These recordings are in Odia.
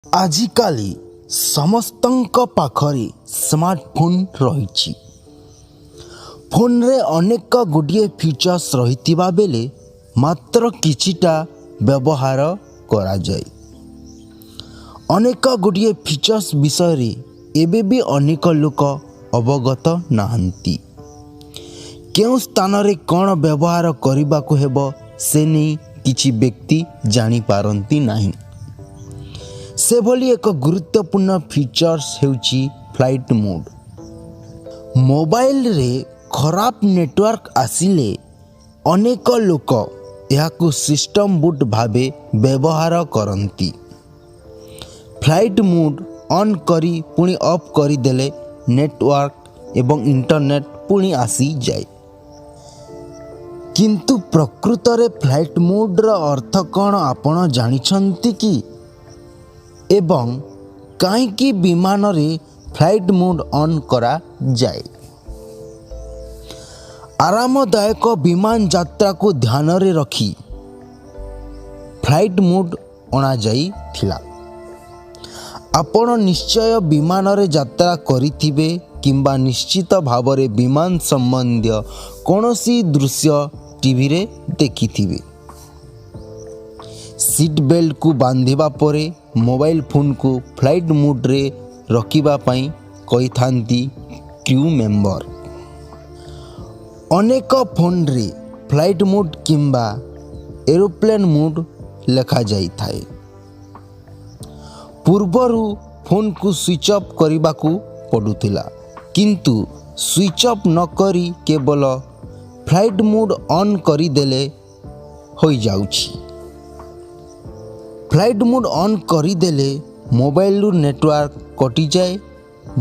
ଆଜିକାଲି ସମସ୍ତଙ୍କ ପାଖରେ ସ୍ମାର୍ଟଫୋନ୍ ରହିଛି। ଫୋନ୍ରେ ଅନେକ ଗୁଡ଼ିଏ ଫିଚର୍ସ ରହିଥିବା ବେଳେ ମାତ୍ର କିଛିଟା ବ୍ୟବହାର କରାଯାଏ। ଅନେକ ଗୁଡ଼ିଏ ଫିଚର୍ସ ବିଷୟରେ ଏବେ ବି ଅନେକ ଲୋକ ଅବଗତ ନାହାନ୍ତି। କେଉଁ ସ୍ଥାନରେ କ'ଣ ବ୍ୟବହାର କରିବାକୁ ହେବ ସେ ନେଇ କିଛି ବ୍ୟକ୍ତି ଜାଣିପାରନ୍ତି ନାହିଁ। ସେଭଳି ଏକ ଗୁରୁତ୍ୱପୂର୍ଣ୍ଣ ଫିଚର୍ସ ହେଉଛି ଫ୍ଲାଇଟ୍ ମୋଡ୍। ମୋବାଇଲରେ ଖରାପ ନେଟୱାର୍କ ଆସିଲେ ଅନେକ ଲୋକ ଏହାକୁ ସିଷ୍ଟମ୍ ବୁଟ୍ ଭାବେ ବ୍ୟବହାର କରନ୍ତି। ଫ୍ଲାଇଟ୍ ମୋଡ୍ ଅନ୍ କରି ପୁଣି ଅଫ୍ କରିଦେଲେ ନେଟୱାର୍କ ଏବଂ ଇଣ୍ଟରନେଟ୍ ପୁଣି ଆସିଯାଏ। କିନ୍ତୁ ପ୍ରକୃତରେ ଫ୍ଲାଇଟ୍ ମୋଡ୍ର ଅର୍ଥ କ'ଣ ଆପଣ ଜାଣିଛନ୍ତି କି? ଏବଂ କାହିଁକି ବିମାନରେ ଫ୍ଲାଇଟ୍ ମୋଡ୍ ଅନ୍ କରାଯାଏ? ଆରାମଦାୟକ ବିମାନ ଯାତ୍ରାକୁ ଧ୍ୟାନରେ ରଖି ଫ୍ଲାଇଟ୍ ମୋଡ୍ ଅଣାଯାଇଥିଲା। ଆପଣ ନିଶ୍ଚୟ ବିମାନରେ ଯାତ୍ରା କରିଥିବେ କିମ୍ବା ନିଶ୍ଚିତ ଭାବରେ ବିମାନ ସମ୍ବନ୍ଧୀୟ କୌଣସି ଦୃଶ୍ୟ ଟିଭିରେ ଦେଖିଥିବେ। ସିଟ୍ ବେଲ୍ଟକୁ ବାନ୍ଧିବା ପରେ ମୋବାଇଲ ଫୋନ୍କୁ ଫ୍ଲାଇଟ୍ ମୋଡ୍ରେ ରଖିବା ପାଇଁ କହିଥାନ୍ତି କ୍ରୁ ମେମ୍ବର। ଅନେକ ଫୋନ୍ରେ ଫ୍ଲାଇଟ୍ ମୋଡ୍ କିମ୍ବା ଏରୋପ୍ଲେନ୍ ମୋଡ୍ ଲେଖାଯାଇଥାଏ। ପୂର୍ବରୁ ଫୋନ୍କୁ ସୁଇଚ୍ ଅଫ୍ କରିବାକୁ ପଡ଼ୁଥିଲା, କିନ୍ତୁ ସୁଇଚ୍ ଅଫ୍ ନକରି କେବଳ ଫ୍ଲାଇଟ୍ ମୋଡ୍ ଅନ୍ କରିଦେଲେ ହୋଇଯାଉଛି। ଫ୍ଲାଇଟ୍ ମୋଡ୍ ଅନ୍ କରିଦେଲେ ମୋବାଇଲରୁ ନେଟୱାର୍କ କଟିଯାଏ।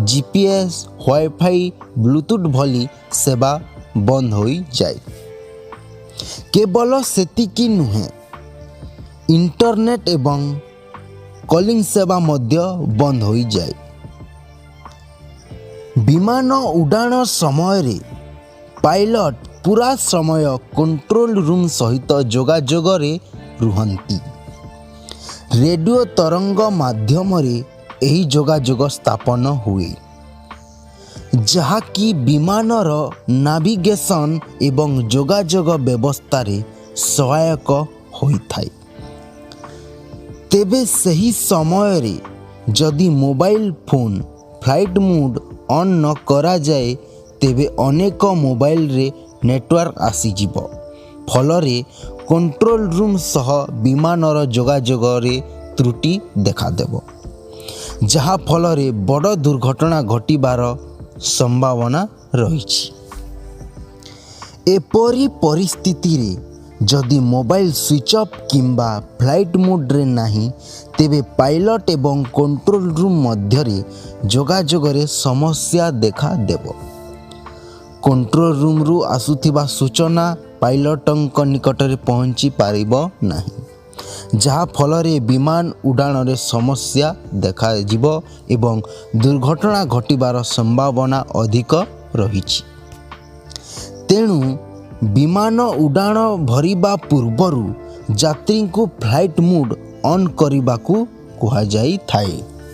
GPS, ୱାଇଫାଇ, ବ୍ଲୁଟୁଥ୍ ଭଳି ସେବା ବନ୍ଦ ହୋଇଯାଏ। କେବଳ ସେତିକି ନୁହେଁ, ଇଣ୍ଟରନେଟ୍ ଏବଂ କଲିଂ ସେବା ମଧ୍ୟ ବନ୍ଦ ହୋଇଯାଏ। ବିମାନ ଉଡ଼ାଣ ସମୟରେ ପାଇଲଟ ପୁରା ସମୟ କଣ୍ଟ୍ରୋଲ ରୁମ୍ ସହିତ ଯୋଗାଯୋଗରେ ରୁହନ୍ତି। ରେଡ଼ିଓ ତରଙ୍ଗ ମାଧ୍ୟମରେ ଏହି ଯୋଗାଯୋଗ ସ୍ଥାପନ ହୁଏ, ଯାହାକି ବିମାନର ନାଭିଗେସନ୍ ଏବଂ ଯୋଗାଯୋଗ ବ୍ୟବସ୍ଥାରେ ସହାୟକ ହୋଇଥାଏ। ତେବେ ସେହି ସମୟରେ ଯଦି mobile phone flight mode on ନ କରାଯାଏ ତେବେ ଅନେକ ମୋବାଇଲରେ ନେଟୱାର୍କ ଆସିଯିବ, ଫଳରେ କଣ୍ଟ୍ରୋଲ ରୁମ୍ ସହ ବିମାନର ଯୋଗାଯୋଗରେ ତ୍ରୁଟି ଦେଖାଦେବ, ଯାହା ଫଳରେ ବଡ଼ ଦୁର୍ଘଟଣା ଘଟିବାର ସମ୍ଭାବନା ରହିଛି। ଏପରି ପରିସ୍ଥିତିରେ ଯଦି ମୋବାଇଲ ସୁଇଚ୍ ଅଫ୍ କିମ୍ବା ଫ୍ଲାଇଟ୍ ମୋଡ୍ରେ ନାହିଁ ତେବେ ପାଇଲଟ ଏବଂ କଣ୍ଟ୍ରୋଲ ରୁମ୍ ମଧ୍ୟରେ ଯୋଗାଯୋଗରେ ସମସ୍ୟା ଦେଖାଦେବ। କଣ୍ଟ୍ରୋଲ ରୁମ୍ରୁ ଆସୁଥିବା ସୂଚନା ପାଇଲଟଙ୍କ ନିକଟରେ ପହଞ୍ଚି ପାରିବ ନାହିଁ, ଯାହା ଫଳରେ ବିମାନ ଉଡ଼ାଣରେ ସମସ୍ୟା ଦେଖାଯିବ ଏବଂ ଦୁର୍ଘଟଣା ଘଟିବାର ସମ୍ଭାବନା ଅଧିକ ରହିଛି। ତେଣୁ ବିମାନ ଉଡ଼ାଣ ଭରିବା ପୂର୍ବରୁ ଯାତ୍ରୀଙ୍କୁ ଫ୍ଲାଇଟ୍ ମୋଡ୍ ଅନ୍ କରିବାକୁ କୁହାଯାଇଥାଏ।